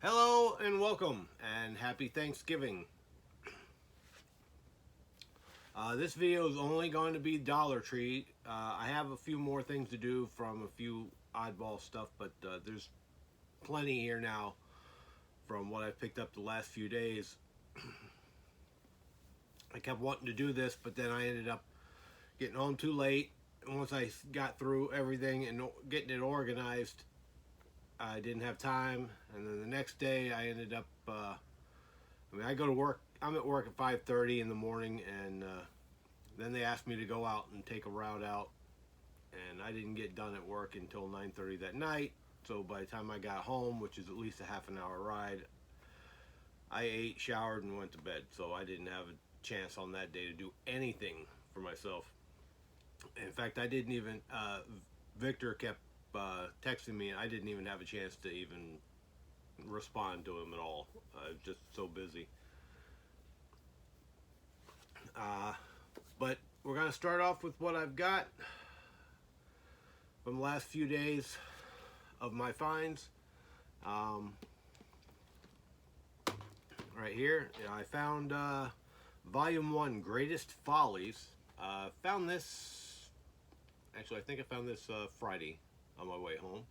Hello and welcome and happy Thanksgiving. This video is only going to be Dollar Tree. I have a few more things to do from a few oddball stuff, but there's plenty here now from what I've picked up the last few days. I kept wanting to do this, but then I ended up getting home too late. And once I got through everything and getting it organized, I didn't have time. And then the next day I ended up, I go to work, I'm at work at 5:30 in the morning, and then they asked me to go out and take a route out, and I didn't get done at work until 9:30 that night. So by the time I got home, which is at least a half an hour ride, I ate, showered, and went to bed. So I didn't have a chance on that day to do anything for myself. In fact, I didn't even, Victor kept texting me, and I didn't even have a chance to even respond to him at all. I was just so busy. But we're going to start off with what I've got from the last few days of my finds. Right here, I found Volume 1, Greatest Follies. Found this, actually I think I found this Friday on my way home.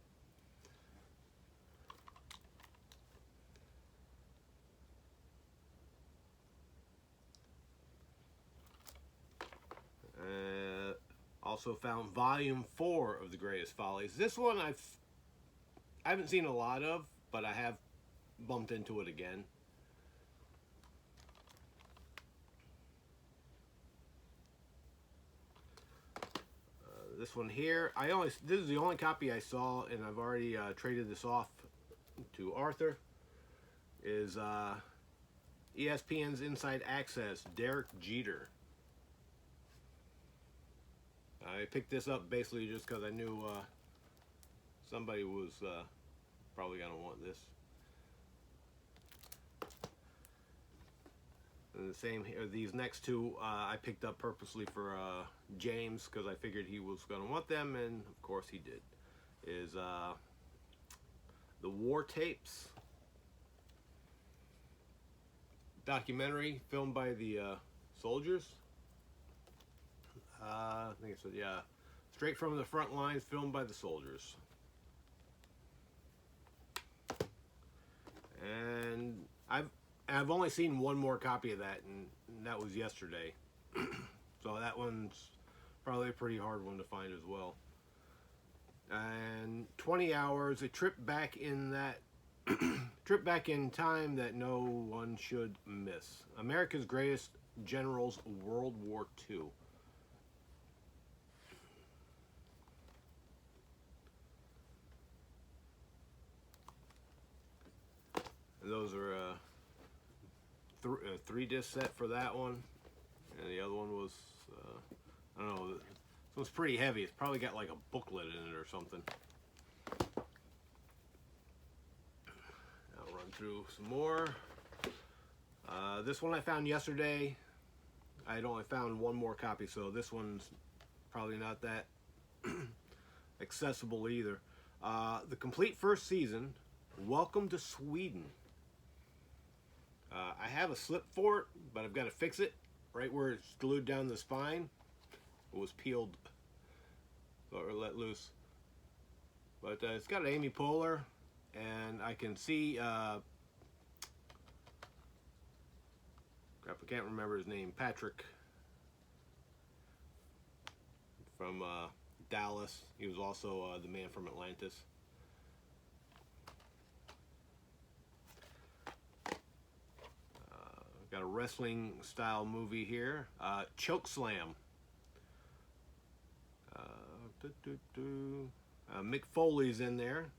Also found Volume 4 of the Greatest Follies. This one I haven't seen a lot of, but I have bumped into it again. This one here, this is the only copy I saw, and I've already traded this off to Arthur, is ESPN's Inside Access, Derek Jeter. I picked this up basically just because I knew somebody was probably going to want this. And the same here, these next two I picked up purposely for James, because I figured he was going to want them, and of course he did. Is the War Tapes documentary filmed by the soldiers. I think it's, yeah, Straight from the Front Lines, filmed by the soldiers. And I've only seen one more copy of that, and that was yesterday. So that one's probably a pretty hard one to find as well. And 20 hours, a trip back in that trip back in time that no one should miss. America's Greatest Generals, World War II. And those are a 3-disc set for that one, and the other one was I don't know, this one's pretty heavy. It's probably got like a booklet in it or something. I'll run through some more. This one I found yesterday. I had only found one more copy, so this one's probably not that accessible either. The complete first season, Welcome to Sweden. I have a slip for it, but I've got to fix it. Right where it's glued down the spine, it was peeled or let loose. But it's got Amy Poehler, and I can see, crap, I can't remember his name, Patrick from Dallas. He was also the man from Atlantis. Got a wrestling style movie here, Choke Slam. Mick Foley's in there.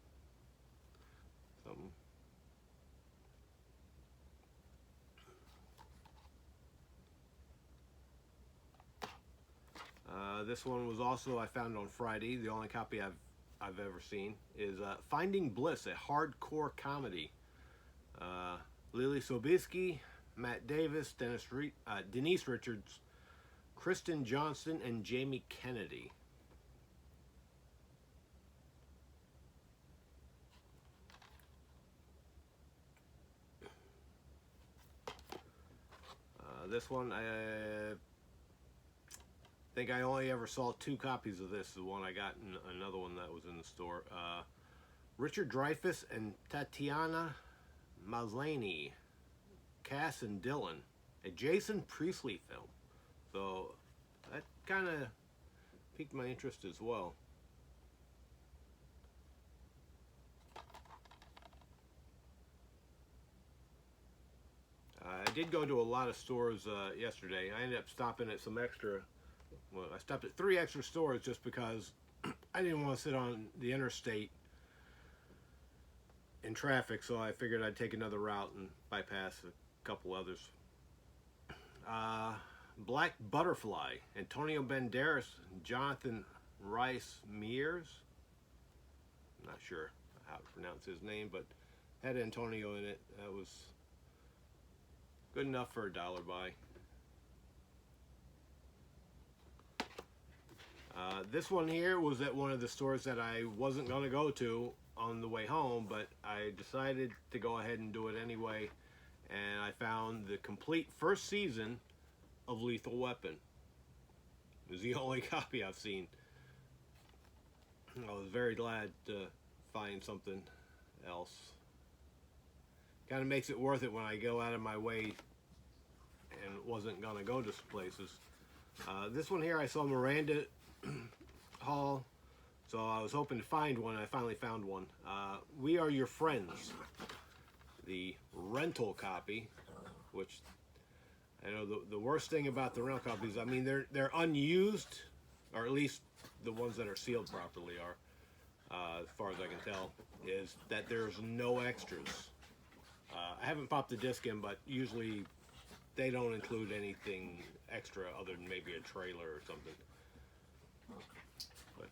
This one was also, I found on Friday. The only copy I've ever seen is Finding Bliss, a hardcore comedy. Lily Sobieski, Matt Davis, Denise Richards, Kristen Johnston, and Jamie Kennedy. This one, I think I only ever saw 2 copies of this. The one I got in another one that was in the store. Richard Dreyfuss and Tatiana Maslany, Cass and Dylan, a Jason Priestley film. So that kind of piqued my interest as well. I did go to a lot of stores yesterday. I ended up stopping at some extra. Well, I stopped at 3 extra stores just because I didn't want to sit on the interstate in traffic, so I figured I'd take another route and bypass a couple others. Black Butterfly, Antonio Banderas, Jonathan Rhys Mears. I'm not sure how to pronounce his name, but had Antonio in it. That was good enough for a dollar buy. This one here was at one of the stores that I wasn't going to go to on the way home, but I decided to go ahead and do it anyway, and I found the complete first season of Lethal Weapon. It was the only copy I've seen. I was very glad to find something else. Kind of makes it worth it when I go out of my way and wasn't going to go to places. This one here I saw Miranda Hall, so I was hoping to find one. I finally found one. We Are Your Friends, the rental copy, which I know the worst thing about the rental copies, I mean, they're unused, or at least the ones that are sealed properly are, as far as I can tell, is that there's no extras. I haven't popped the disc in, but usually they don't include anything extra other than maybe a trailer or something. But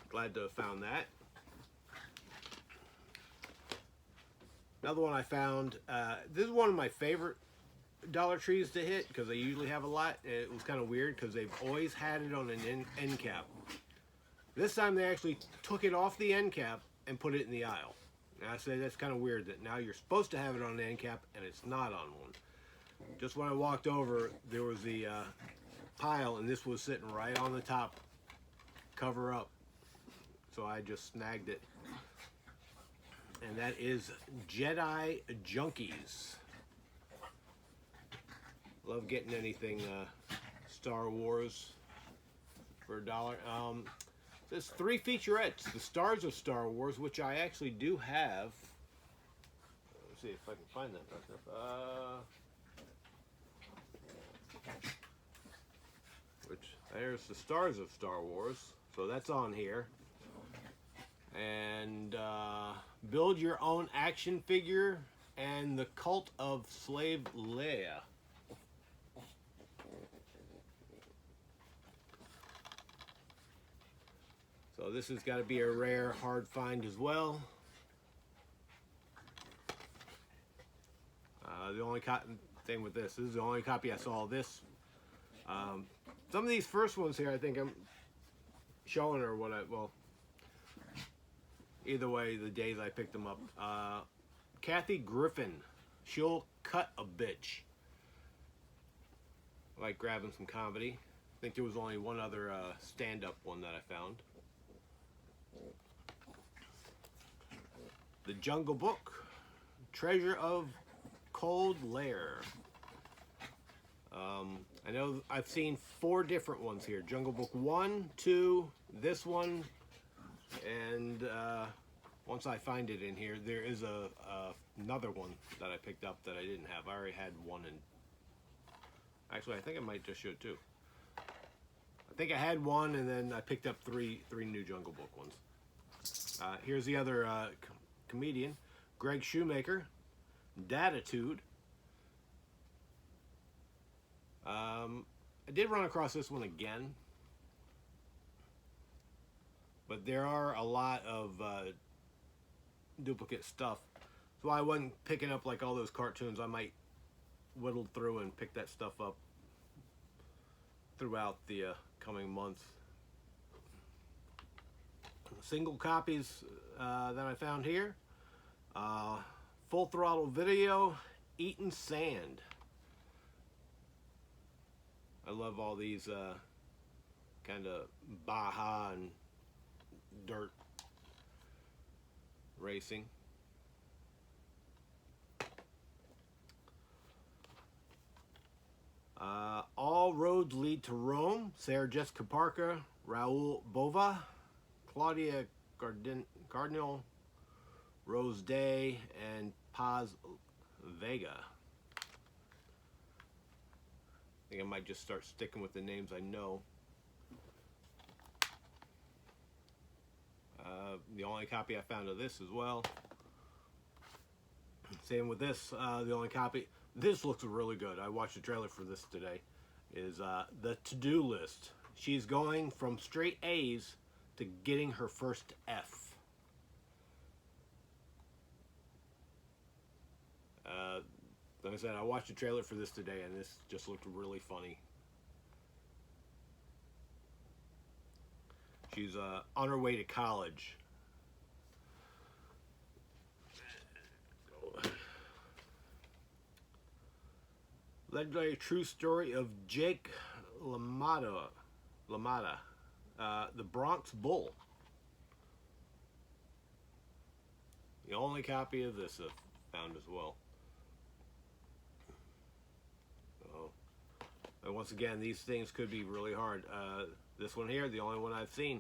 glad to have found that. Another one I found, this is one of my favorite Dollar Trees to hit because they usually have a lot. It was kind of weird because they've always had it on an end cap. This time they actually took it off the end cap and put it in the aisle. And I say that's kind of weird that now you're supposed to have it on the end cap and it's not on one. Just when I walked over, there was the pile, and this was sitting right on the top, cover up. So I just snagged it. And that is Jedi Junkies. Love getting anything Star Wars for $1. There's 3 featurettes, The Stars of Star Wars, which I actually do have. Let's see if I can find that back up. There's The Stars of Star Wars, so that's on here. And Build Your Own Action Figure and The Cult of Slave Leia. So this has got to be a rare, hard find as well. The only thing with this is the only copy I saw of this. Some of these first ones here, I think I'm showing her what well, either way, the days I picked them up. Kathy Griffin, She'll Cut a Bitch. I like grabbing some comedy. I think there was only one other stand-up one that I found. The Jungle Book, Treasure of Cold Lair. I know I've seen 4 different ones here. Jungle Book 1, 2, this one, and once I find it in here, there is another one that I picked up that I didn't have. I already had one, and actually I think I might just show 2. I think I had one, and then I picked up three new Jungle Book ones. Here's the other comedian, Greg Shoemaker, Datitude. I did run across this one again, but there are a lot of duplicate stuff, so I wasn't picking up like all those cartoons. I might whittle through and pick that stuff up throughout the coming months. Single copies that I found here. Full Throttle Video, Eating Sand. I love all these kind of Baja and dirt racing. All Roads Lead to Rome. Sarah Jessica Parker, Raul Bova, Claudia Cardinal, Rose Day, and Paz Vega. I think I might just start sticking with the names I know. The only copy I found of this as well. Same with this. The only copy. This looks really good. I watched the trailer for this today. Is the to-do list. She's going from straight A's to getting her first F. Like I said, I watched the trailer for this today, and this just looked really funny. She's on her way to college. Legendary true story of Jake LaMotta, the Bronx Bull. The only copy of this I've found as well. And once again, these things could be really hard. This one here, the only one I've seen.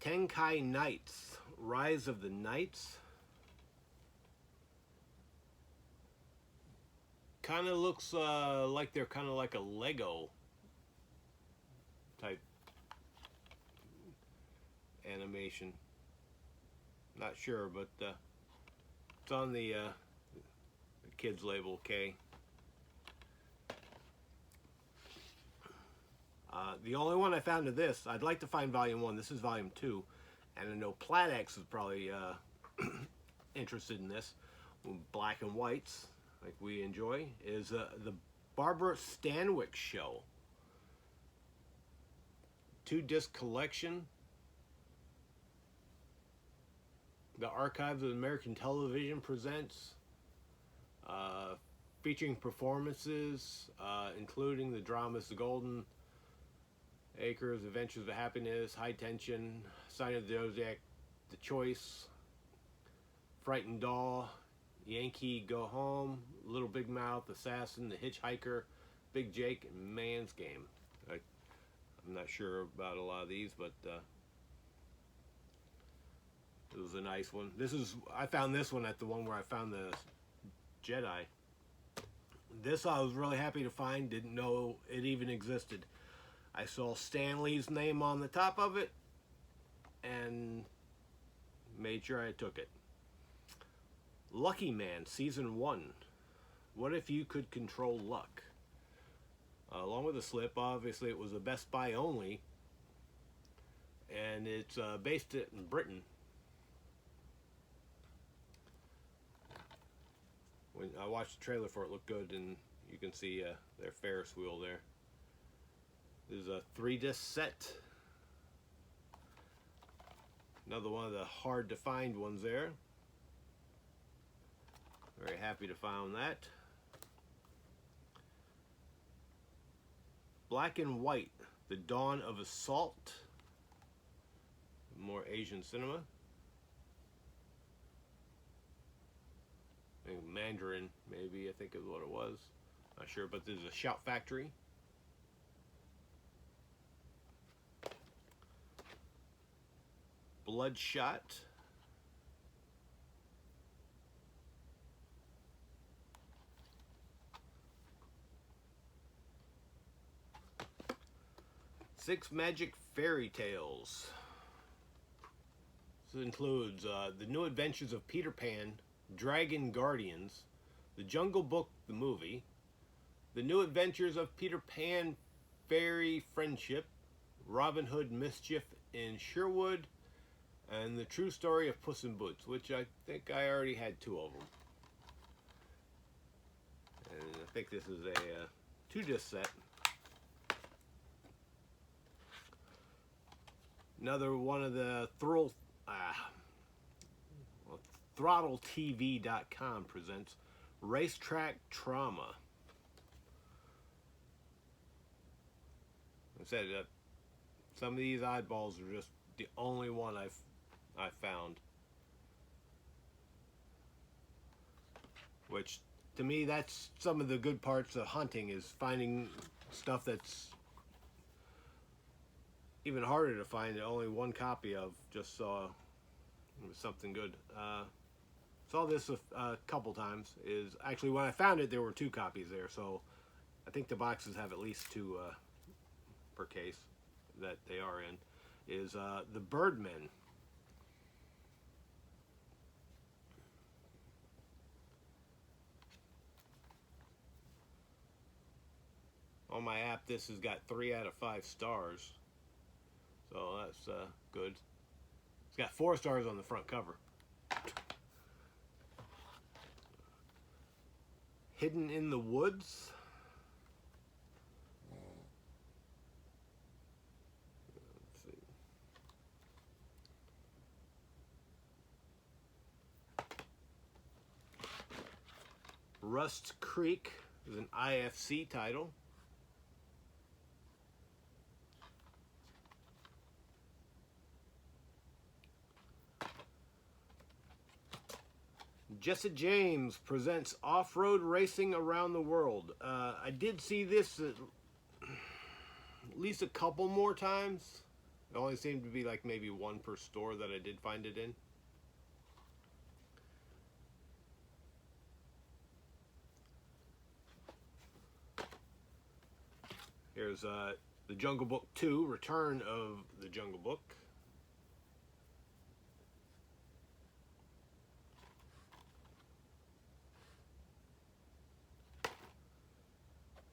Tenkai Knights, Rise of the Knights. Kind of looks like they're kind of like a Lego type animation. Not sure, but it's on the kids label, K. The only one I found of this, I'd like to find volume 1. This is volume 2. And I know Platex is probably interested in this. Black and whites, like we enjoy, is the Barbara Stanwyck Show. 2-disc collection. The Archives of American Television presents, featuring performances, including the dramas The Golden Acres, Adventures of Happiness, High Tension, Sign of the Zodiac, The Choice, Frightened Doll, Yankee Go Home, Little Big Mouth, Assassin, The Hitchhiker, Big Jake, and Man's Game. I'm not sure about a lot of these, but it was a nice one. I found this one at the one where I found the Jedi. This I was really happy to find. Didn't know it even existed. I saw Stan Lee's name on the top of it and made sure I took it. Lucky Man, Season 1. What if you could control luck? Along with a slip, obviously it was a Best Buy only, and it's based in Britain. When I watched the trailer for it, looked good, and you can see their Ferris wheel there. This is a 3-disc set. Another one of the hard to find ones there. Very happy to find that. Black and White, The Dawn of Assault. More Asian cinema. I think Mandarin, maybe, I think is what it was. Not sure, but there's a Shout Factory. Bloodshot. Six Magic Fairy Tales. This includes The New Adventures of Peter Pan, Dragon Guardians, The Jungle Book, the movie, The New Adventures of Peter Pan, Fairy Friendship, Robin Hood Mischief in Sherwood, and The True Story of Puss in Boots, which I think I already had 2 of them. And I think this is a 2-disc set. Another one of the ThrottleTV.com presents Racetrack Trauma. I said some of these oddballs are just the only one I've found. Which, to me, that's some of the good parts of hunting, is finding stuff that's even harder to find, only one copy of, just saw it was something good. Saw this a couple times. Is actually, when I found it, there were 2 copies there, so I think the boxes have at least 2 per case that they are in. Is the Birdman. On my app, this has got 3 out of 5 stars, so that's good. It's got 4 stars on the front cover. Hidden in the Woods. Let's see. Rust Creek is an IFC title. Jesse James presents Off-Road Racing Around the World. I did see this at least a couple more times. It only seemed to be like maybe 1 per store that I did find it in. Here's the Jungle Book 2, Return of the Jungle Book.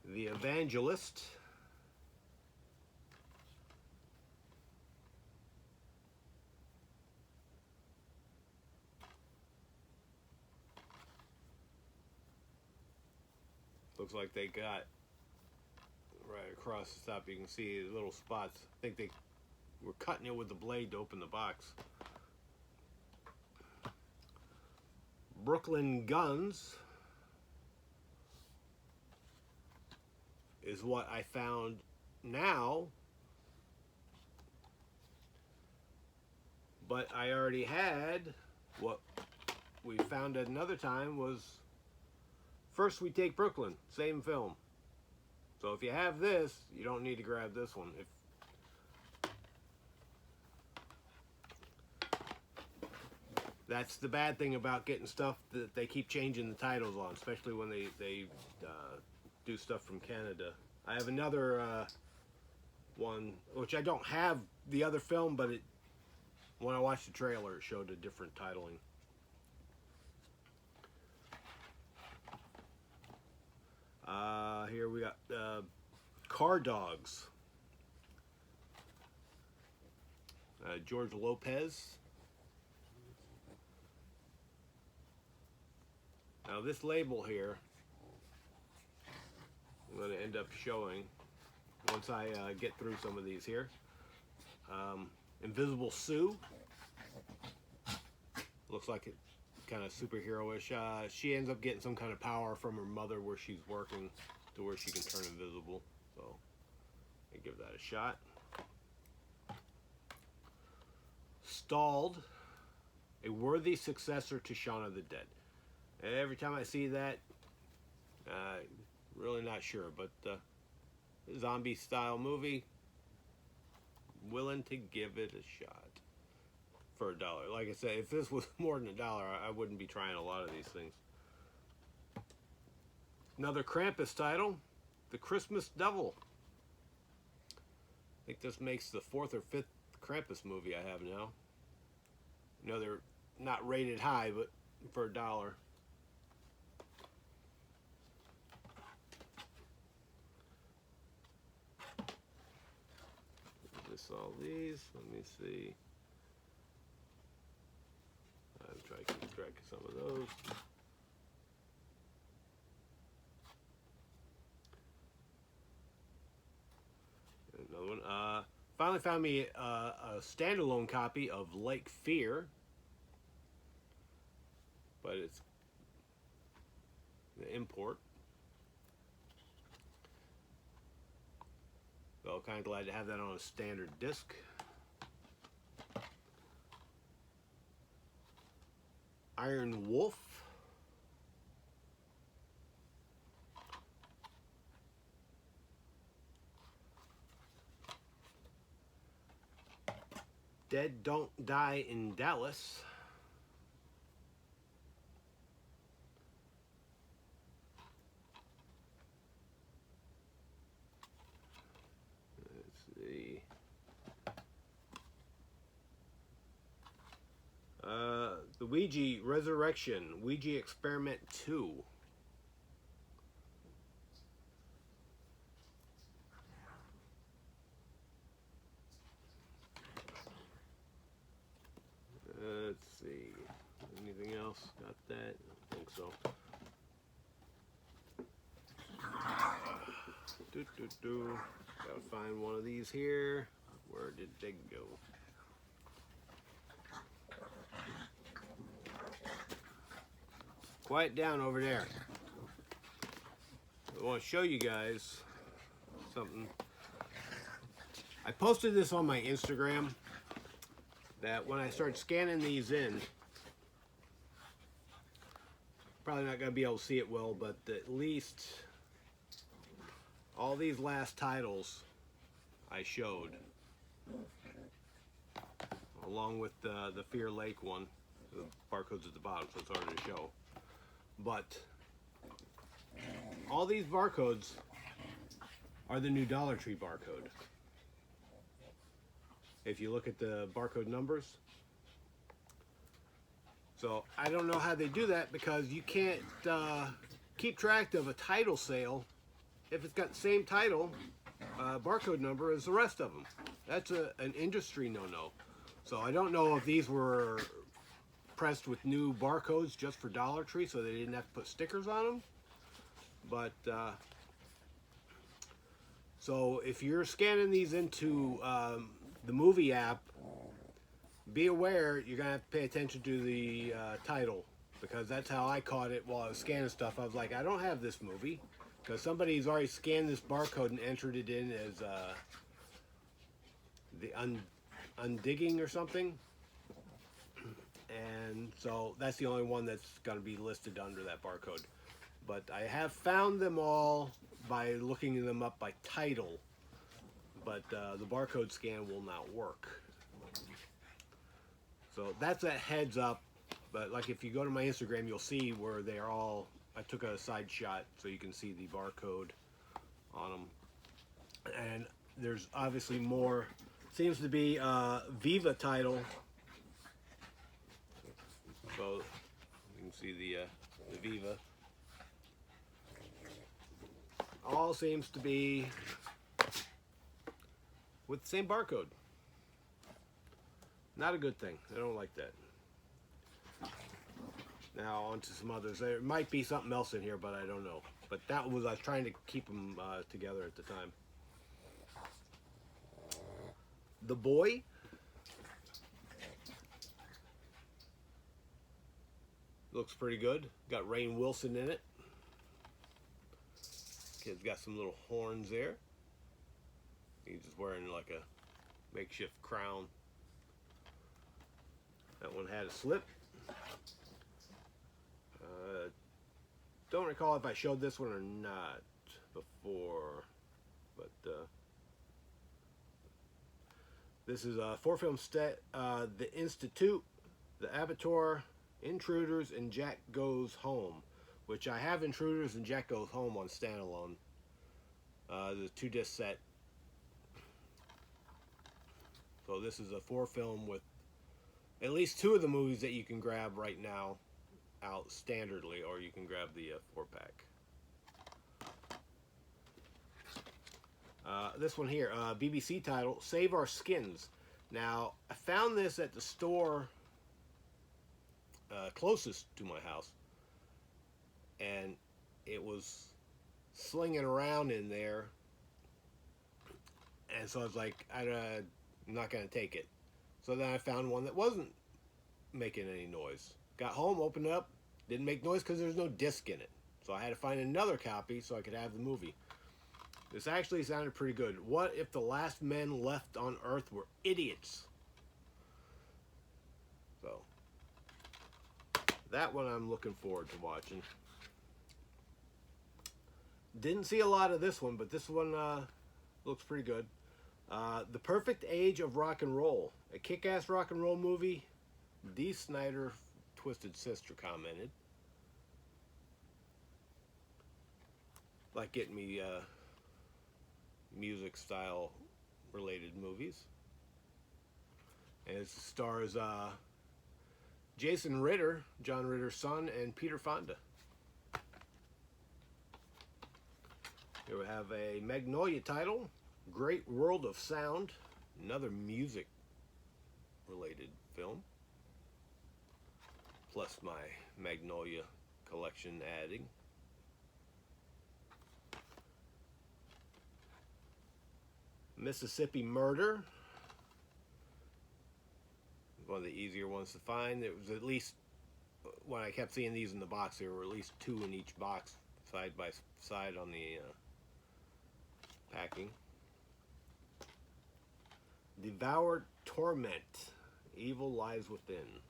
The Evangelist. Looks like they got right across the top. You can see the little spots. I think they were cutting it with the blade to open the box. Brooklyn Guns is what I found now, but I already had what we found at another time was First We Take Brooklyn, same film. So if you have this, you don't need to grab this one. That's the bad thing about getting stuff that they keep changing the titles on, especially when they do stuff from Canada. I have another one, which I don't have the other film, but when I watched the trailer, it showed a different titling. Here we got Car Dogs. George Lopez. Now this label here, I'm going to end up showing once I get through some of these here. Invisible Sue. Looks like it kind of superhero-ish. She ends up getting some kind of power from her mother where she's working to where she can turn invisible. So I give that a shot. Stalled. A worthy successor to Shaun of the Dead. Every time I see that, really not sure, but zombie style movie, willing to give it a shot for $1. Like I said, if this was more than $1, I wouldn't be trying a lot of these things. Another Krampus title, The Christmas Devil. I think this makes the 4th or 5th Krampus movie I have now. You know, they're not rated high, but for $1. Just all these. Let me see. I'll try to keep track of some of those. Another one. Finally found me a standalone copy of Lake Fear, but it's the import. So kind of glad to have that on a standard disc. Iron Wolf. Dead Don't Die in Dallas. Let's see. The Ouija Resurrection, Ouija Experiment 2. Let's see. Anything else? Got that? I don't think so. Gotta find one of these here. Where did they go? Quiet down over there. I want to show you guys something. I posted this on my Instagram, that when I start scanning these in, probably not going to be able to see it well, but at least all these last titles I showed, along with the Fear Lake one. The barcode's at the bottom, so it's hard to show. But all these barcodes are the new Dollar Tree barcode. If you look at the barcode numbers. So I don't know how they do that, because you can't keep track of a title sale if it's got the same title barcode number as the rest of them. That's an industry no-no. So I don't know if these were pressed with new barcodes just for Dollar Tree, so they didn't have to put stickers on them. But so if you're scanning these into the movie app, be aware you're gonna have to pay attention to the title, because that's how I caught it while I was scanning stuff. I was like, I don't have this movie, because somebody's already scanned this barcode and entered it in as the Undigging or something. And so that's the only one that's going to be listed under that barcode. But I have found them all by looking them up by title. But the barcode scan will not work. So that's a heads up. But like if you go to my Instagram, you'll see where they are all. I took a side shot so you can see the barcode on them. And there's obviously more. Seems to be Viva title. So you can see the Viva. All seems to be with the same barcode. Not a good thing. I don't like that. Now on to some others. There might be something else in here, but I don't know. But that was, I was trying to keep them together at the time. The Boy. Looks pretty good. Got Rainn Wilson in it. Kid's got some little horns there. He's just wearing like a makeshift crown. That one had a slip. Don't recall if I showed this one or not before, but this is a 4-film set. The Institute, The Abattoir, Intruders, and Jack Goes Home, which I have Intruders and Jack Goes Home on standalone. The 2-disc set. So this is a 4-film with at least 2 of the movies that you can grab right now out standardly, or you can grab the 4-pack. This one here, BBC title, Save Our Skins. Now, I found this at the store closest to my house, and it was slinging around in there, and so I was like, I'm not going to take it. So then I found one that wasn't making any noise. Got home, opened it up, didn't make noise because there's no disc in it. So I had to find another copy so I could have the movie. This actually sounded pretty good. What if the last men left on Earth were idiots? So, that one I'm looking forward to watching. Didn't see a lot of this one, but this one looks pretty good. The Perfect Age of Rock and Roll. A kick-ass rock and roll movie. Dee Snider, Twisted Sister, commented. Like getting me music style related movies. And it stars Jason Ritter, John Ritter's son, and Peter Fonda. Here we have a Magnolia title, Great World of Sound, another music related film. Plus my Magnolia collection adding. Mississippi Murder. One of the easier ones to find. It was at least, when I kept seeing these in the box, there were at least 2 in each box, side by side on the packing. Devoured Torment. Evil Lies Within.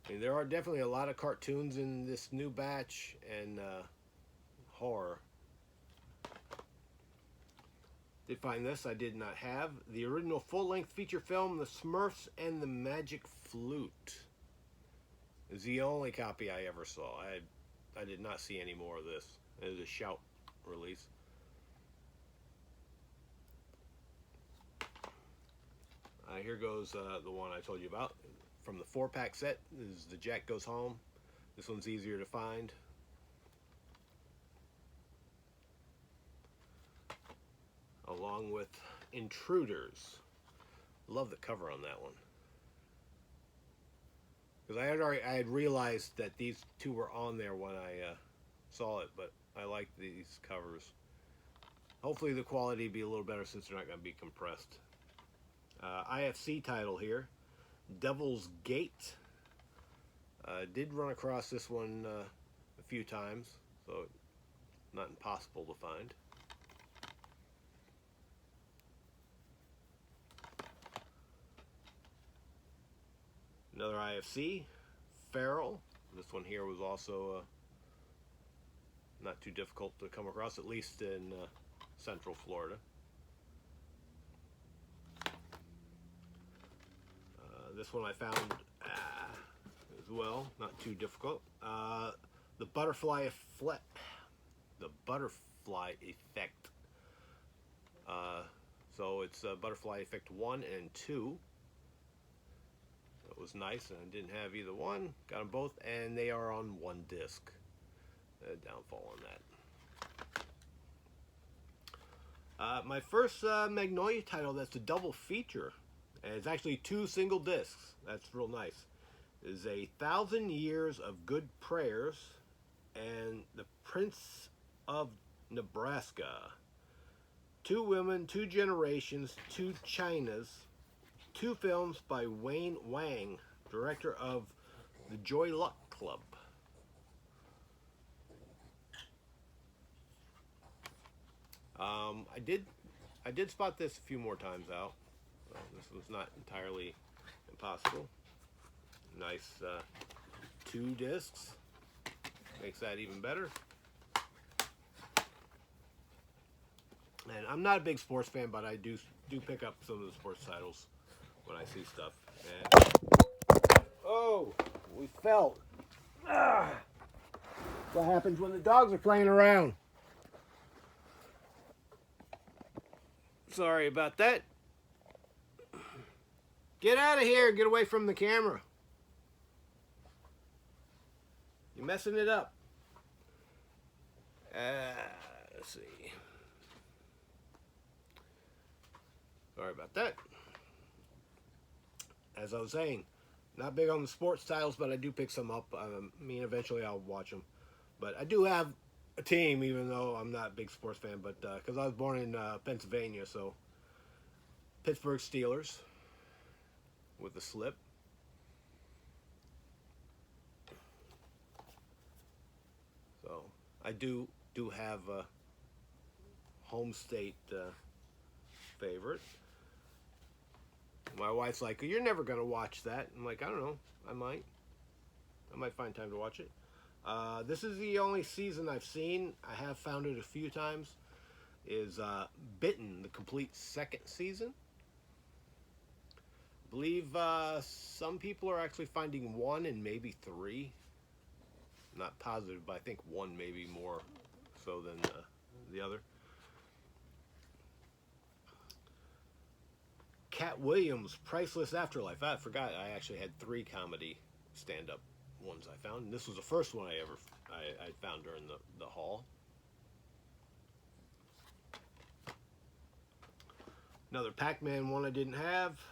I mean, there are definitely a lot of cartoons in this new batch, and horror. Did find this, I did not have. The original full-length feature film, The Smurfs and the Magic Flute. Is the only copy I ever saw. I did not see any more of this. It is a Shout release. Here goes the one I told you about. From the 4-pack set, this is the Jack Goes Home. This one's easier to find. Along with Intruders. Love the cover on that one. Because I had realized that these 2 were on there when I saw it, but I like these covers. Hopefully the quality be a little better since they're not going to be compressed. IFC title here, Devil's Gate. Did run across this one a few times, so not impossible to find. Another IFC, Feral. This one here was also not too difficult to come across, at least in Central Florida. This one I found as well, not too difficult. The Butterfly Effect. So it's Butterfly Effect 1 and 2. That was nice, and I didn't have either one. Got them both, and they are on 1 disc. Downfall on that. My first Magnolia title that's a double feature. And it's actually 2 single discs. That's real nice. Is 1,000 Years of Good Prayers and The Prince of Nebraska. 2 women, 2 generations, 2 Chinas. 2 films by Wayne Wang, director of The Joy Luck Club. I did spot this a few more times out. Well, this was not entirely impossible. Nice 2 discs. Makes that even better. And I'm not a big sports fan, but I do pick up some of the sports titles when I see stuff. And oh, we fell. What happens when the dogs are playing around? Sorry about that. Get out of here. Get away from the camera. You're messing it up. Let's see. Sorry about that. As I was saying, not big on the sports titles, but I do pick some up. I mean, eventually I'll watch them. But I do have a team, even though I'm not a big sports fan. But because I was born in Pennsylvania, so Pittsburgh Steelers with the slip. So I do have a home state favorite. My wife's like, "You're never gonna watch that." I'm like, "I don't know. I might find time to watch it." This is the only season I've seen. I have found it a few times. Is Bitten, the complete second season. I believe some people are actually finding 1 and maybe 3. I'm not positive, but I think 1 maybe more so than the other. Cat Williams' Priceless Afterlife. I forgot I actually had 3 comedy stand-up ones I found. And this was the first one I found during the haul. Another Pac-Man one I didn't have.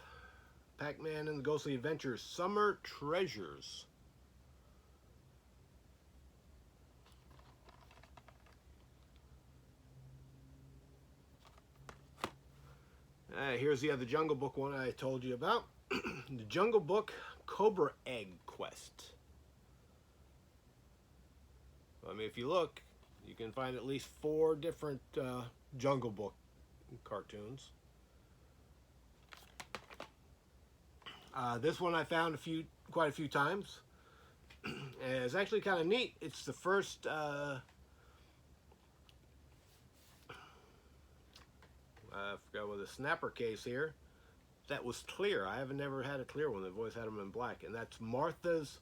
Pac-Man and the Ghostly Adventures Summer Treasures. Here's the other Jungle Book one I told you about. The Jungle Book Cobra Egg Quest. I mean, if you look, you can find at least 4 different Jungle Book cartoons. This one I found quite a few times. And it's actually kind of neat. It's the first I forgot what the snapper case here. That was clear. I haven't never had a clear one. They've always had them in black. And that's Martha's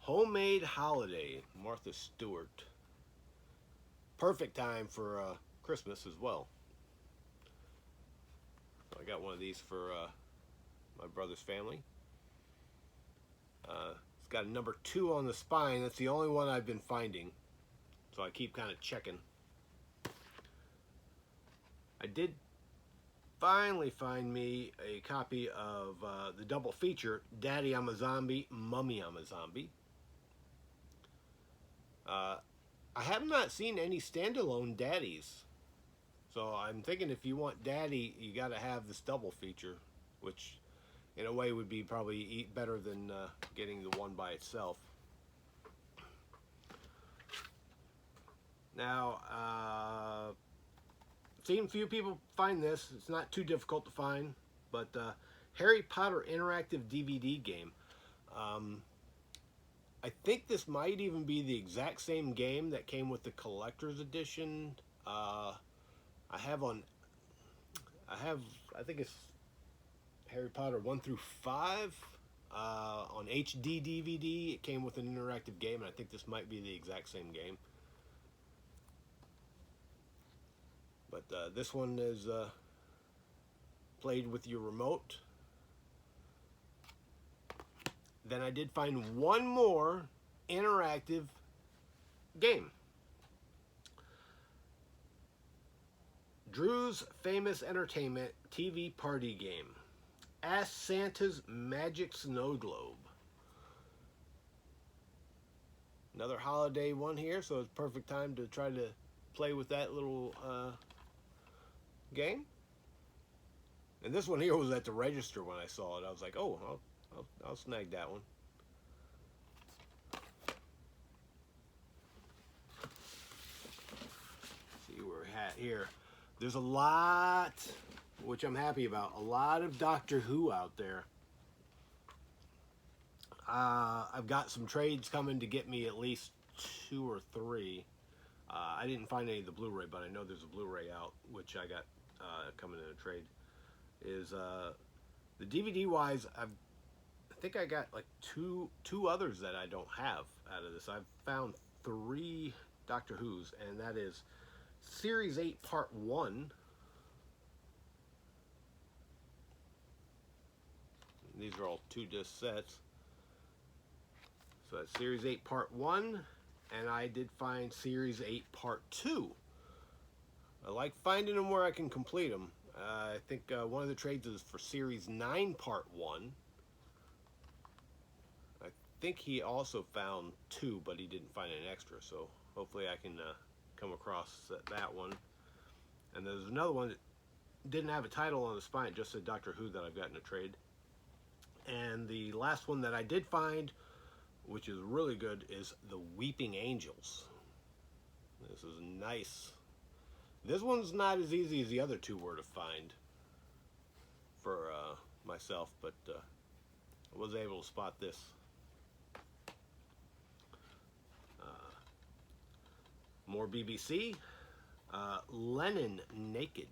Homemade Holiday. Martha Stewart. Perfect time for Christmas as well. So I got one of these for my brother's family. It's got a number 2 on the spine. That's the only one I've been finding. So I keep kind of checking. I did finally find me a copy of the double feature, Daddy I'm a Zombie, Mummy I'm a Zombie. I have not seen any standalone Daddies. So I'm thinking if you want Daddy, you got to have this double feature, which in a way would be probably better than getting the one by itself. Now, seen a few people find this. It's not too difficult to find, but Harry Potter interactive DVD game. I think this might even be the exact same game that came with the collector's edition. I think it's Harry Potter 1 through 5 on HD DVD. It came with an interactive game, and I think this might be the exact same game. But this one is played with your remote. Then I did find one more interactive game. Drew's Famous Entertainment TV Party Game. Ask Santa's Magic Snow Globe. Another holiday one here, so it's perfect time to try to play with that little game. And this one here was at the register when I saw it. I was like, oh, I'll snag that one. See where we're at here. There's a lot, which I'm happy about, a lot of Doctor Who out there. I've got some trades coming to get me at least 2 or 3. I didn't find any of the Blu-ray, but I know there's a Blu-ray out, which I got coming in a trade. Is the DVD wise, I think I got like two others that I don't have out of this. I've found 3 Doctor Who's, and that is Series 8 Part 1. These are all 2-disc sets. So that's Series 8 Part 1, and I did find Series 8 Part 2. I like finding them where I can complete them. I think one of the trades is for Series 9 Part 1. I think he also found 2, but he didn't find an extra, so hopefully I can come across that one. And there's another one that didn't have a title on the spine, just said Doctor Who, that I've got in a trade. And the last one that I did find, which is really good, is the Weeping Angels. This is nice. This one's not as easy as the other two were to find for myself, but I was able to spot this. More BBC. Lennon Naked.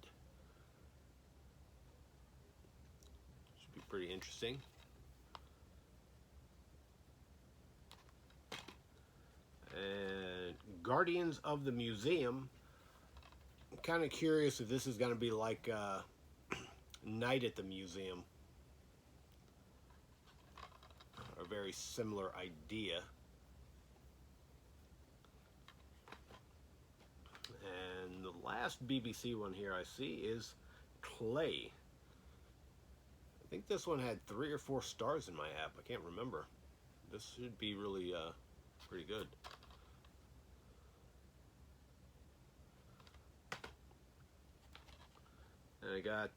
Should be pretty interesting. And Guardians of the Museum. I'm kind of curious if this is going to be like Night at the Museum. A very similar idea. And the last BBC one here I see is Clay. I think this one had 3 or 4 stars in my app. I can't remember. This should be really pretty good. And I got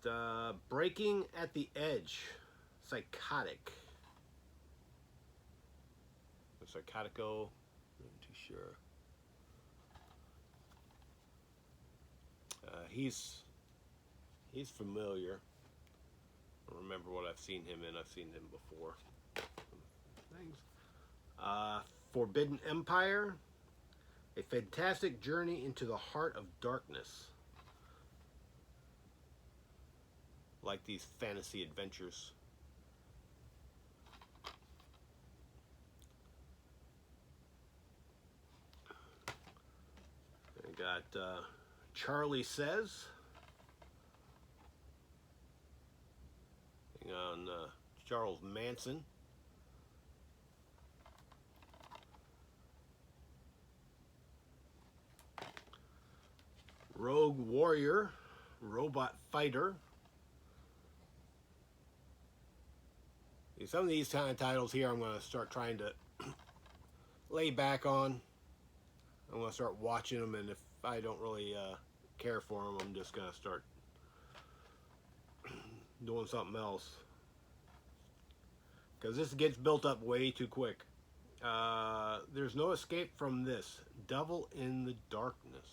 Breaking at the Edge, Psychotic. Psychotico, I'm not too sure. He's familiar. I don't remember what I've seen him in. I've seen him before. Things. Forbidden Empire, a fantastic journey into the heart of darkness. Like these fantasy adventures. I got Charlie Says. On Charles Manson. Rogue Warrior, Robot Fighter. Some of these kind of titles here I'm going to start trying to lay back on. I'm going to start watching them, and if I don't really care for them, I'm just going to start doing something else. Because this gets built up way too quick. There's no escape from this. Devil in the Darkness.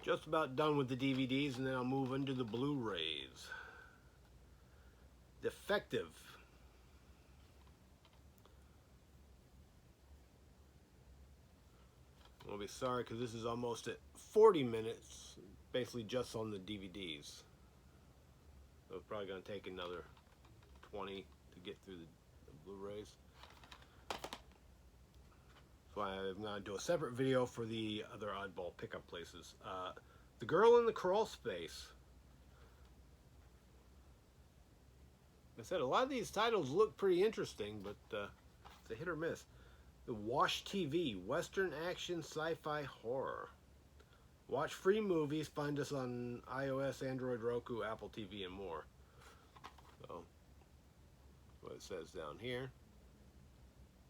Just about done with the DVDs, and then I'll move into the Blu-rays. Defective. I'll be sorry because this is almost at 40 minutes, basically just on the DVDs. So it's probably going to take another 20 to get through the Blu-rays. So I'm going to do a separate video for the other oddball pickup places. The Girl in the Crawl Space. I said a lot of these titles look pretty interesting, but it's a hit or miss. The Wash TV, Western Action Sci-Fi Horror. Watch free movies. Find us on iOS, Android, Roku, Apple TV, and more. So, what it says down here.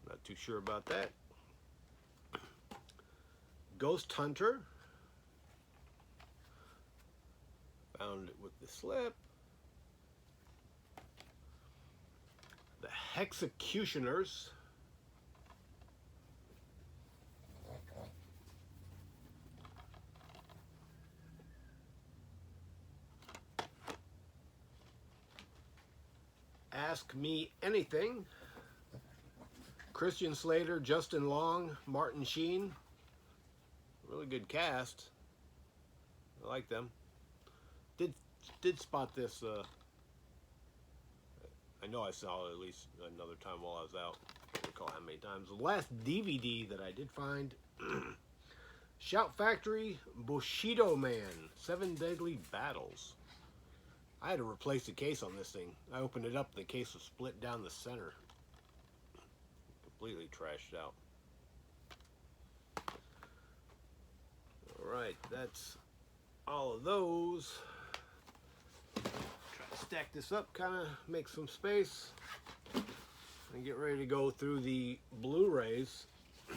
Not too sure about that. Ghost Hunter. Found it with the slip. The Hexecutioners. Ask Me Anything. Christian Slater, Justin Long, Martin Sheen. Really good cast. I like them. Did spot this. I know I saw it at least another time while I was out. I don't recall how many times. The last DVD that I did find. Shout Factory, Bushido Man, 7 Deadly Battles. I had to replace the case on this thing. I opened it up, the case was split down the center. Completely trashed out. Alright, that's all of those. Try to stack this up, kind of make some space. And get ready to go through the Blu-rays.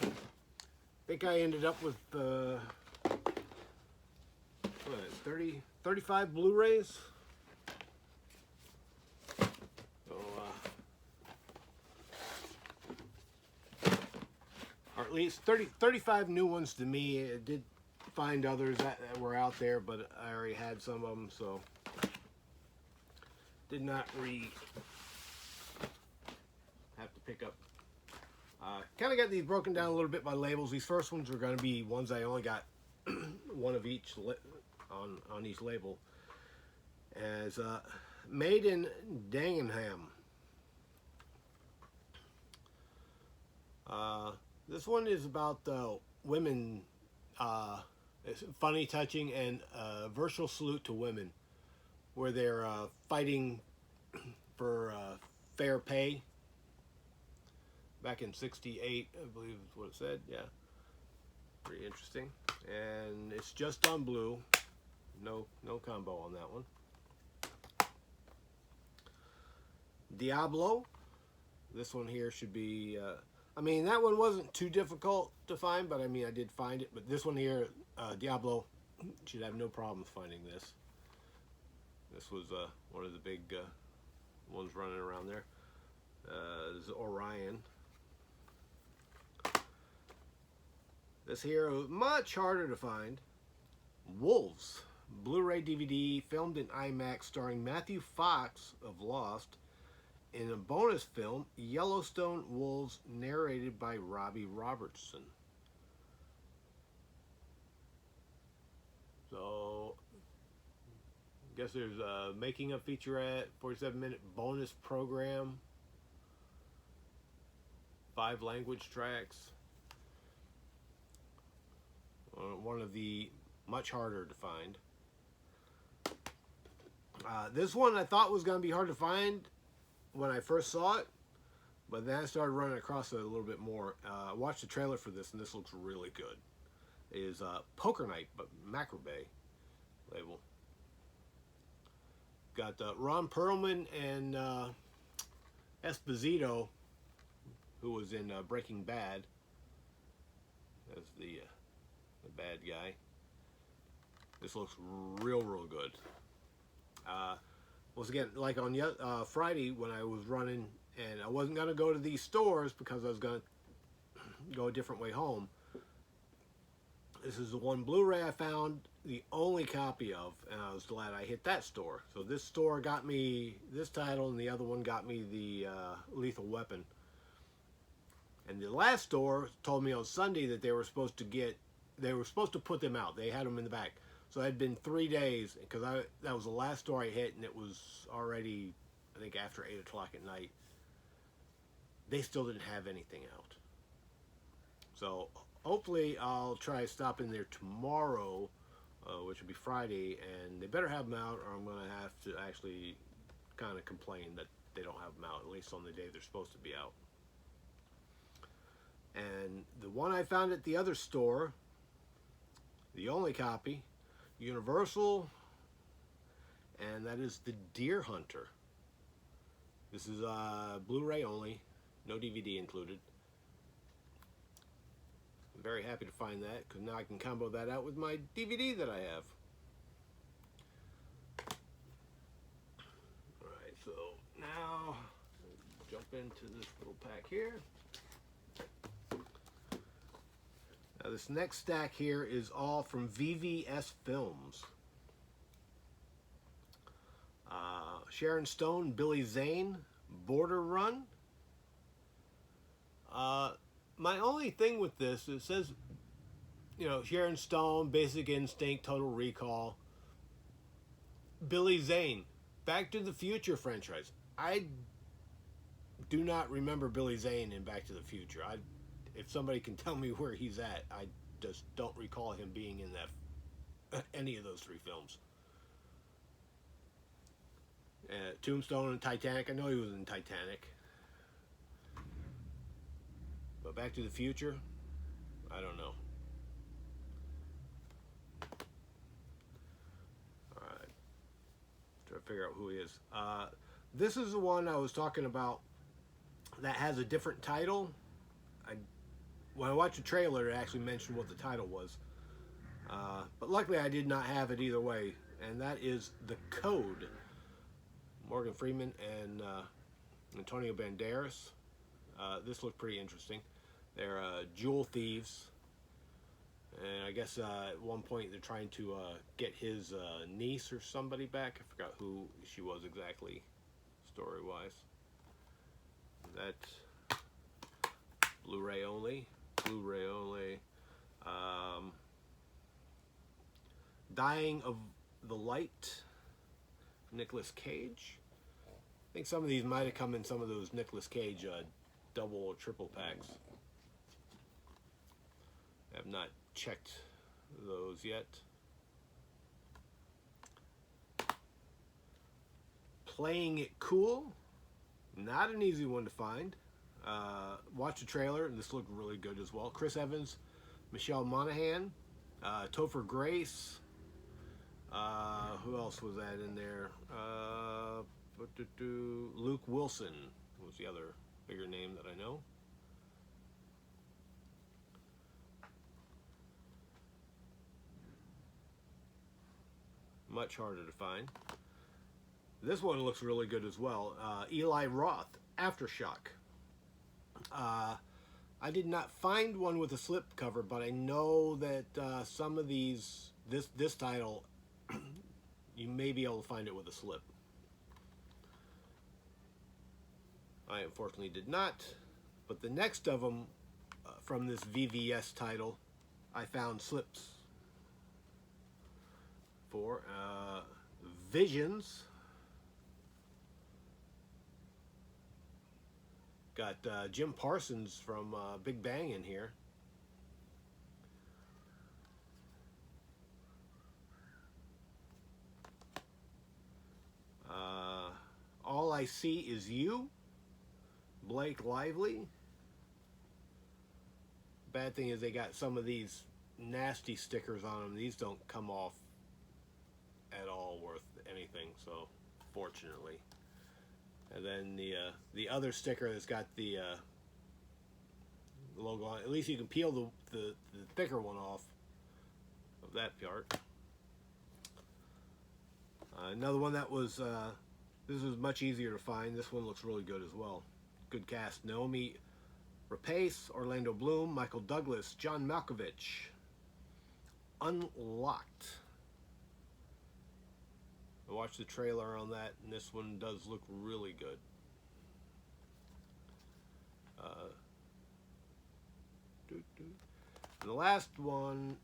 I think I ended up with 35 Blu-rays. So at least 35 new ones to me. I did find others that were out there, but I already had some of them, so did not have to pick up. Kind of got these broken down a little bit by labels. These first ones are going to be ones I only got one of each on each label. As made in Dagenham. This one is about women. It's funny, touching, and virtual salute to women, where they're fighting for fair pay. Back in '68, I believe is what it said. Yeah, pretty interesting. And it's just on Blue. No combo on that one. Diablo. This one here should be. I mean, that one wasn't too difficult to find, but I mean, I did find it. But this one here, Diablo, should have no problems finding this. This was one of the big ones running around there. This is Orion. This here was much harder to find. Wolves, Blu-ray DVD, filmed in IMAX, starring Matthew Fox of Lost, in a bonus film, Yellowstone Wolves, narrated by Robbie Robertson. So, I guess there's a making of featurette, 47-minute bonus program, 5 language tracks. One of the much harder to find. This one I thought was going to be hard to find when I first saw it, but then I started running across it a little bit more. I watched the trailer for this, and this looks really good. It is Poker Night, but Macrobay label. Got Ron Perlman and Esposito, who was in Breaking Bad, as the bad guy. This looks real good. Once again, like on Friday when I was running, and I wasn't going to go to these stores because I was going to go a different way home. This is the one Blu-ray I found the only copy of, and I was glad I hit that store. So this store got me this title, and the other one got me the Lethal Weapon. And the last store told me on Sunday that they were supposed to put them out. They had them in the back. So it had been 3 days, because that was the last store I hit, and it was already, I think, after 8 o'clock at night. They still didn't have anything out. So hopefully I'll try stopping there tomorrow, which will be Friday, and they better have them out, or I'm going to have to actually kind of complain that they don't have them out, at least on the day they're supposed to be out. And the one I found at the other store, the only copy, Universal, and that is The Deer Hunter. This is Blu-ray only, no DVD included. I'm very happy to find that, because now I can combo that out with my DVD that I have. Alright, so now jump into this little pack here. Now this next stack here is all from VVS Films. Sharon Stone, Billy Zane, Border Run. My only thing with this, it says, you know, Sharon Stone, Basic Instinct, Total Recall. Billy Zane, Back to the Future franchise. I do not remember Billy Zane in Back to the Future. If somebody can tell me where he's at, I just don't recall him being in that any of those 3 films. Tombstone and Titanic. I know he was in Titanic. But Back to the Future, I don't know. Alright. Try to figure out who he is. This is the one I was talking about that has a different title. When I watched the trailer, it actually mentioned what the title was. But luckily I did not have it either way. And that is The Code. Morgan Freeman and Antonio Banderas. This looked pretty interesting. They're jewel thieves. And I guess at one point they're trying to get his niece or somebody back. I forgot who she was exactly, story-wise. That Blu-ray only. Blu-ray only. Dying of the Light. Nicolas Cage. I think some of these might have come in some of those Nicolas Cage double or triple packs. I have not checked those yet. Playing It Cool. Not an easy one to find. Watch the trailer, and this looked really good as well. Chris Evans, Michelle Monaghan, Topher Grace. Who else was that in there? Luke Wilson was the other bigger name that I know. Much harder to find. This one looks really good as well. Eli Roth, Aftershock. I did not find one with a slip cover, but I know that some of these, this title, you may be able to find it with a slip. I unfortunately did not, but the next of them from this VVS title, I found slips for. Visions. Got Jim Parsons from Big Bang in here. All I See Is You. Blake Lively. Bad thing is they got some of these nasty stickers on them. These don't come off at all worth anything, so fortunately. And then the other sticker that's got the logo on it. At least you can peel the thicker one off of that part. Another one that was this was much easier to find. This one looks really good as well. Good cast. Naomi Rapace, Orlando Bloom, Michael Douglas, John Malkovich. Unlocked. I watched the trailer on that, and this one does look really good. The last one,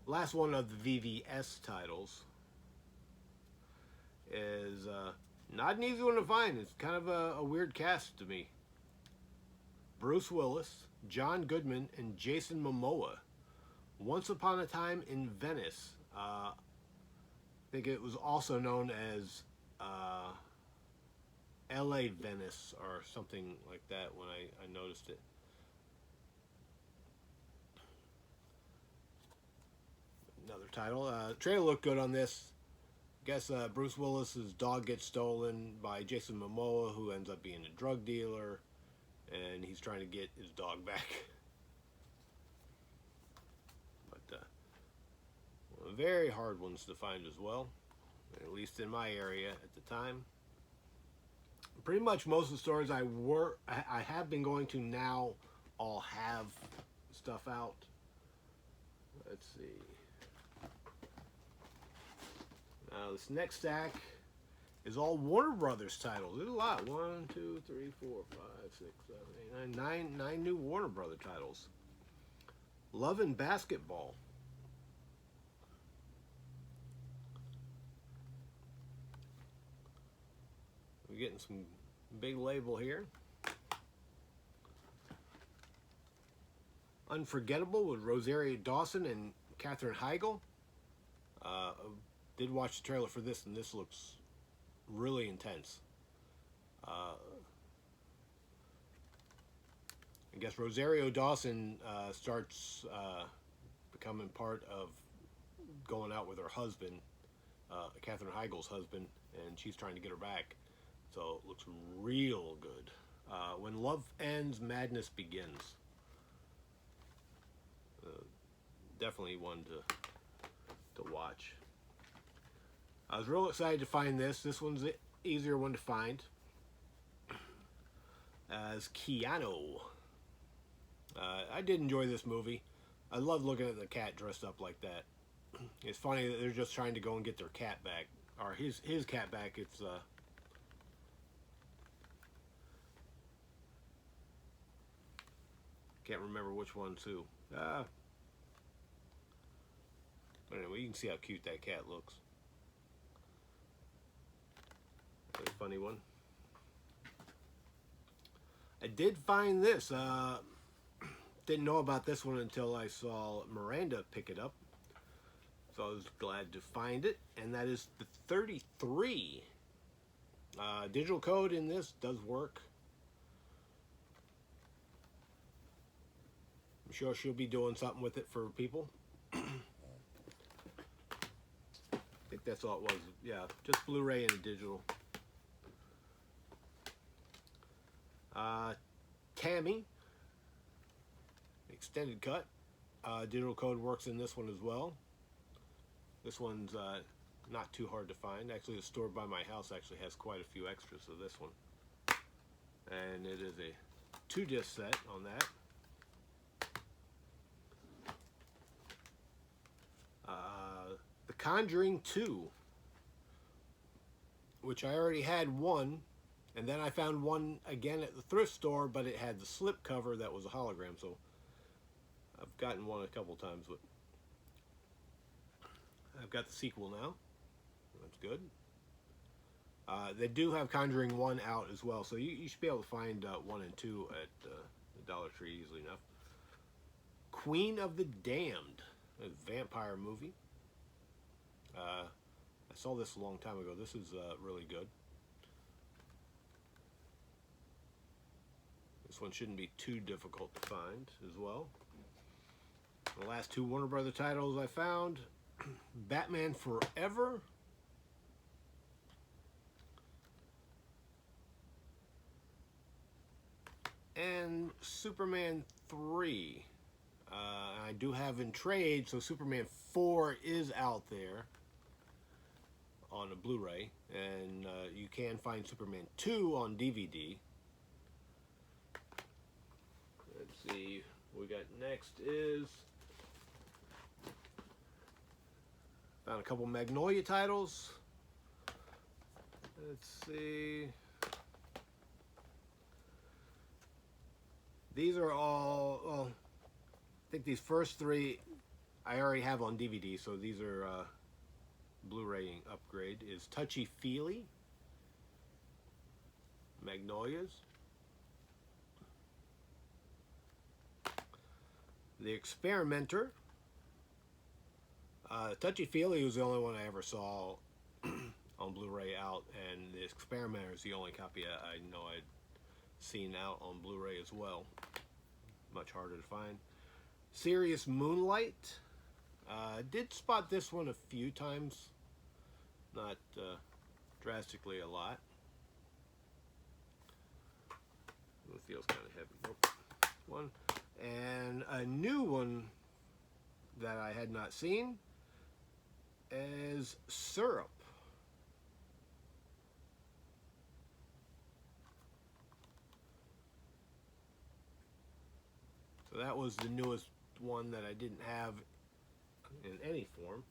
last one of the VVS titles is not an easy one to find. It's kind of a weird cast to me. Bruce Willis, John Goodman, and Jason Momoa. Once Upon a Time in Venice. I think it was also known as LA Venice or something like that when I noticed it. Another title. Trailer looked good on this. I guess Bruce Willis's dog gets stolen by Jason Momoa, who ends up being a drug dealer, and he's trying to get his dog back. But very hard ones to find as well, at least in my area at the time. Pretty much most of the stores I have been going to now all have stuff out. Let's see. Now this next stack is all Warner Brothers titles. There's a lot. 1, 2, 3, 4, 5, 6, 7, 8, 9. 9 new Warner Brothers titles. Love and Basketball. We're getting some big label here. Unforgettable with Rosario Dawson and Katherine Heigl. Did watch the trailer for this, and this looks really intense. I guess Rosario Dawson starts becoming part of going out with her husband, Katherine Heigl's husband, and she's trying to get her back. So it looks real good. When Love Ends, Madness Begins. Definitely one to watch. I was real excited to find this. This one's the easier one to find. As Keanu. I did enjoy this movie. I love looking at the cat dressed up like that. It's funny that they're just trying to go and get their cat back, or his cat back. It's can't remember which one too. But anyway, you can see how cute that cat looks. That's a funny one. I did find this. Didn't know about this one until I saw Miranda pick it up. So I was glad to find it. And that is the 33. Digital code in this does work. I'm sure she'll be doing something with it for people. I think that's all it was. Yeah, just Blu-ray and a digital. Tammy. Extended cut. Digital code works in this one as well. This one's not too hard to find. Actually, the store by my house actually has quite a few extras of this one. And it is a 2-disc set on that. The Conjuring 2, which I already had one, and then I found one again at the thrift store, but it had the slip cover that was a hologram, so I've gotten one a couple times, but I've got the sequel now. That's good. They do have Conjuring 1 out as well, so you should be able to find 1 and 2 at the Dollar Tree easily enough. Queen of the Damned, a vampire movie. I saw this a long time ago. This is really good. This one shouldn't be too difficult to find as well. The last 2 Warner Brother titles I found, Batman Forever and Superman 3. I do have in trade, so Superman 4 is out there on a Blu-ray, and you can find Superman 2 on DVD. Let's see, what we got next is, found a couple Magnolia titles. Let's see. These are all, well, I think these first 3 I already have on DVD, so these are Blu-ray upgrade. Is Touchy Feely, Magnolias, The Experimenter. Touchy Feely was the only one I ever saw on Blu-ray out, and The Experimenter is the only copy I know I'd seen out on Blu-ray as well. Much harder to find. Serious Moonlight. Did spot this one a few times, not drastically a lot. It feels kind of heavy. Nope. One. And a new one that I had not seen is Syrup. So that was the newest one that I didn't have in any form.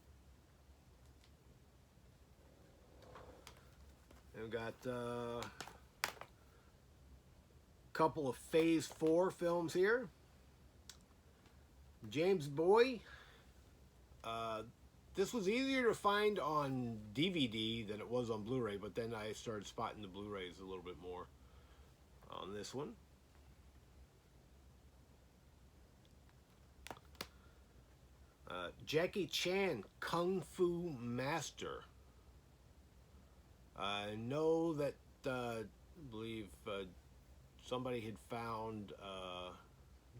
And we've got a couple of Phase 4 films here. James Boy. This was easier to find on DVD than it was on Blu-ray, but then I started spotting the Blu-rays a little bit more on this one. Jackie Chan, Kung Fu Master. I know that I believe somebody had found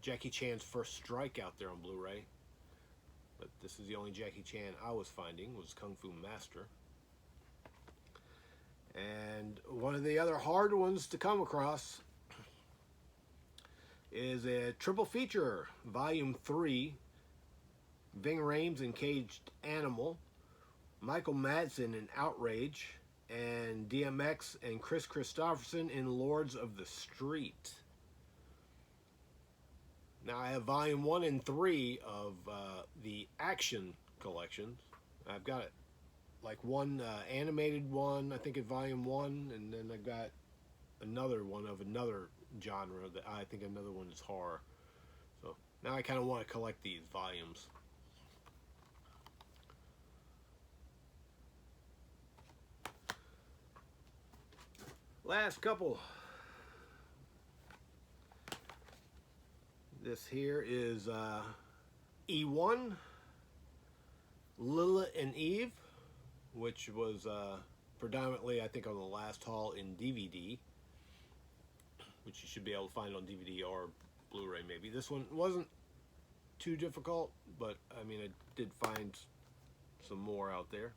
Jackie Chan's First Strike out there on Blu-ray, but this is the only Jackie Chan I was finding, was Kung Fu Master. And one of the other hard ones to come across is a triple feature, Volume 3, Ving Rhames in Caged Animal, Michael Madsen in Outrage, and DMX and Chris Christopherson in Lords of the Street. Now I have volume 1 and 3 of the Action collections. I've got it like one animated one, I think in volume 1, and then I got another one of another genre that I think another one is horror. So now I kind of want to collect these volumes. Last couple. This here is E1, Lilith and Eve, which was predominantly, I think, on the last haul in DVD, which you should be able to find on DVD or Blu-ray maybe. This one wasn't too difficult, but I mean, I did find some more out there.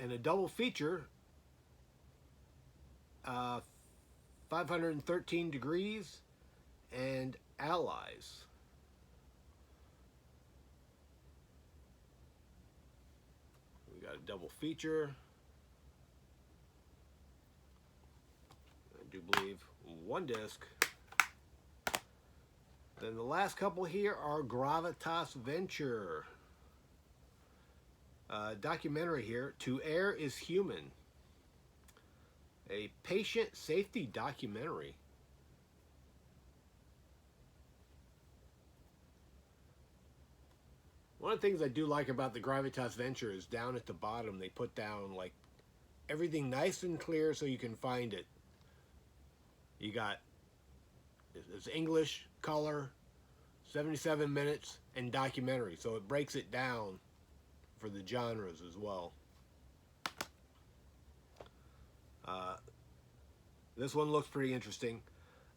And a double feature, 513 Degrees and Allies. We got a double feature. I do believe one disc. Then the last couple here are Gravitas Venture. Documentary here, To Err is Human. A patient safety documentary. One of the things I do like about the Gravitas Venture is down at the bottom they put down like everything nice and clear so you can find it. You got it's English, color, 77 minutes, and documentary. So it breaks it down for the genres as well. This one looks pretty interesting.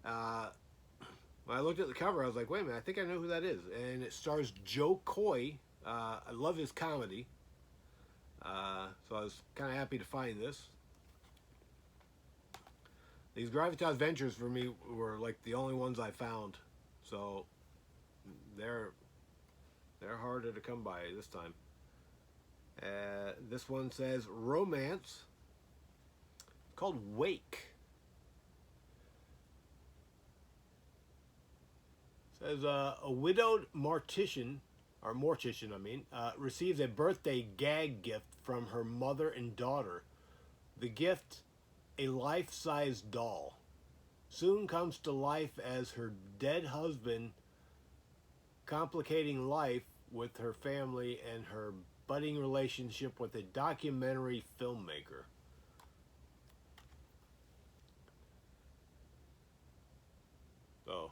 When I looked at the cover, I was like, wait a minute, I think I know who that is. And it stars Joe Coy. I love his comedy. So I was kind of happy to find this. These Gravitas Ventures for me were like the only ones I found. So they're harder to come by this time. This one says Romance. It's called Wake. Says a widowed mortician receives a birthday gag gift from her mother and daughter. The gift, a life-size doll, soon comes to life as her dead husband, complicating life with her family and her budding relationship with a documentary filmmaker. So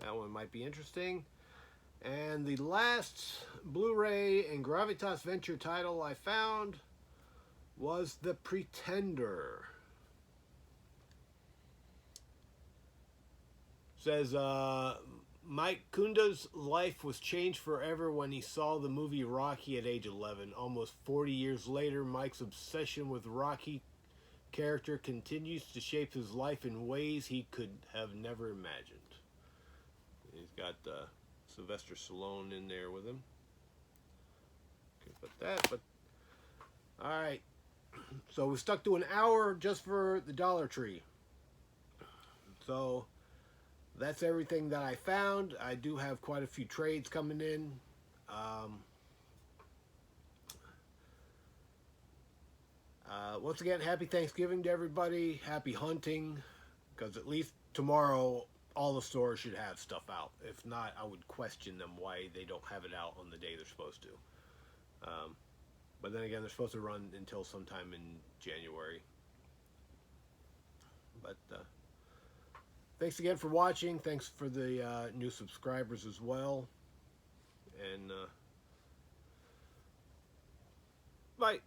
that one might be interesting. And the last Blu-ray and Gravitas Venture title I found was The Pretender. Says Mike Kunda's life was changed forever when he saw the movie Rocky at age 11. Almost 40 years later, Mike's obsession with Rocky character continues to shape his life in ways he could have never imagined. He's got Sylvester Stallone in there with him. Could put that, but all right. So we stuck to an hour just for the Dollar Tree. So that's everything that I found. I do have quite a few trades coming in. Once again, happy Thanksgiving to everybody. Happy hunting, because at least tomorrow all the stores should have stuff out. If not, I would question them why they don't have it out on the day they're supposed to. But then again, they're supposed to run until sometime in January. But thanks again for watching. Thanks for the new subscribers as well. And bye.